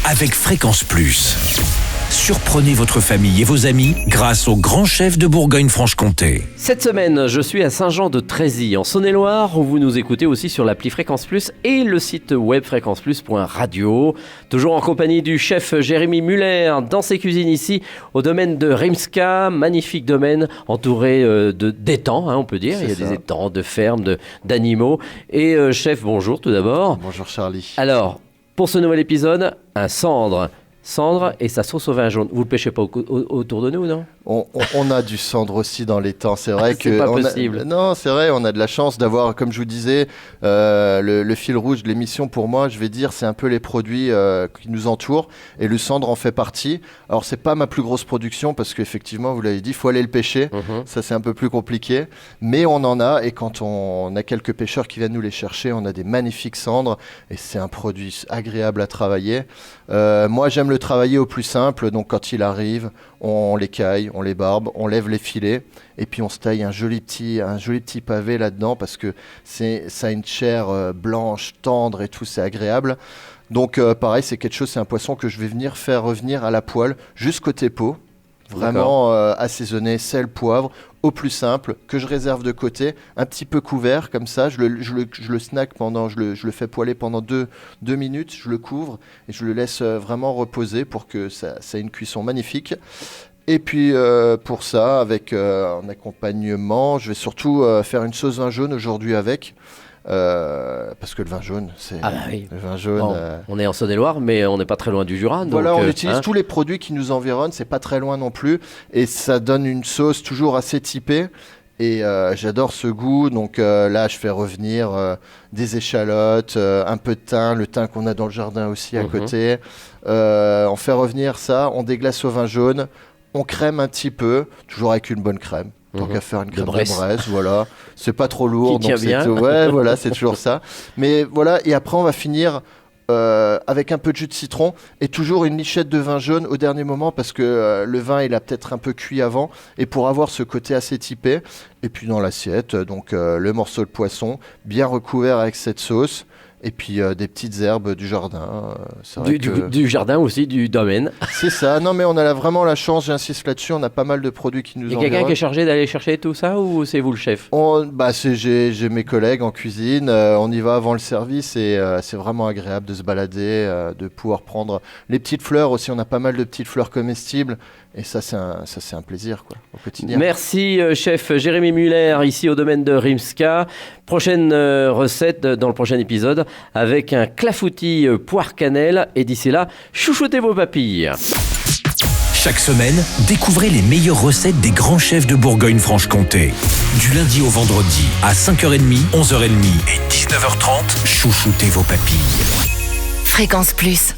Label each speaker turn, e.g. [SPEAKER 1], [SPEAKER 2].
[SPEAKER 1] avec Fréquence Plus. Surprenez votre famille et vos amis grâce au grand chef de Bourgogne-Franche-Comté.
[SPEAKER 2] Cette semaine, je suis à Saint-Jean-de-Trézy, en Saône-et-Loire, où vous nous écoutez aussi sur l'appli Fréquence Plus et le site web fréquenceplus.radio. Toujours en compagnie du chef Jérémy Muller, dans ses cuisines ici, au domaine de Rimska, magnifique domaine entouré d'étangs, on peut dire. Il y a des étangs, de fermes, d'animaux. Et chef, bonjour tout d'abord.
[SPEAKER 3] Bonjour Charlie.
[SPEAKER 2] Alors, pour ce nouvel épisode, un cendre et sa sauce au vin jaune. Vous ne le pêchez pas autour de nous, non ?
[SPEAKER 3] On a du cendre aussi dans les temps. C'est vrai que
[SPEAKER 2] c'est pas possible.
[SPEAKER 3] Non, c'est vrai. On a de la chance d'avoir, comme je vous disais, le fil rouge de l'émission. Pour moi, je vais dire, c'est un peu les produits qui nous entourent, et le cendre en fait partie. Alors, c'est pas ma plus grosse production parce qu'effectivement, vous l'avez dit, il faut aller le pêcher. Ça, c'est un peu plus compliqué, mais on en a. Et quand on a quelques pêcheurs qui viennent nous les chercher, on a des magnifiques cendres, et c'est un produit agréable à travailler. Moi, j'aime le travailler au plus simple. Donc, quand il arrive, on les caille, on les barbe, on lève les filets et puis on se taille un joli petit pavé là-dedans parce que ça a une chair blanche, tendre et tout, c'est agréable. Donc pareil, c'est un poisson que je vais venir faire revenir à la poêle juste côté peau. Vraiment assaisonné, sel, poivre, au plus simple, que je réserve de côté, un petit peu couvert comme ça, je le snack je le fais poêler pendant 2 minutes, je le couvre et je le laisse vraiment reposer pour que ça ait une cuisson magnifique. Et puis pour ça, avec un accompagnement, je vais surtout faire une sauce vin jaune aujourd'hui avec. Parce que le vin jaune,
[SPEAKER 2] le
[SPEAKER 3] vin jaune.
[SPEAKER 2] Bon, on est en Saône-et-Loire, mais on n'est pas très loin du Jura.
[SPEAKER 3] Voilà,
[SPEAKER 2] donc,
[SPEAKER 3] on utilise tous les produits qui nous environnent, c'est pas très loin non plus, et ça donne une sauce toujours assez typée. Et j'adore ce goût, donc là je fais revenir des échalotes, un peu de thym, le thym qu'on a dans le jardin aussi à côté. On fait revenir ça, on déglace au vin jaune, on crème un petit peu, toujours avec une bonne crème. Tant qu'à faire une crème de Bresse, voilà. C'est pas trop lourd.
[SPEAKER 2] Qui tient bien.
[SPEAKER 3] Ouais, voilà, c'est toujours ça. Mais voilà, et après on va finir avec un peu de jus de citron et toujours une lichette de vin jaune au dernier moment parce que le vin il a peut-être un peu cuit avant et pour avoir ce côté assez typé. Et puis dans l'assiette, donc le morceau de poisson bien recouvert avec cette sauce. Et puis des petites herbes du jardin.
[SPEAKER 2] Du jardin aussi, du domaine.
[SPEAKER 3] C'est ça. Non, mais on a vraiment la chance, j'insiste là-dessus, on a pas mal de produits qui nous environnent.
[SPEAKER 2] Il y a quelqu'un qui est chargé d'aller chercher tout ça ou c'est vous le chef ?
[SPEAKER 3] J'ai mes collègues en cuisine, on y va avant le service et c'est vraiment agréable de se balader, de pouvoir prendre les petites fleurs aussi. On a pas mal de petites fleurs comestibles et ça c'est un plaisir quoi, au quotidien.
[SPEAKER 2] Merci chef Jérémy Muller, ici au domaine de Rimska. Prochaine recette dans le prochain épisode avec un clafoutis poire cannelle et d'ici là, chouchoutez vos papilles.
[SPEAKER 1] Chaque semaine, découvrez les meilleures recettes des grands chefs de Bourgogne-Franche-Comté. Du lundi au vendredi à 5h30, 11h30 et 19h30, chouchoutez vos papilles.
[SPEAKER 4] Fréquence Plus.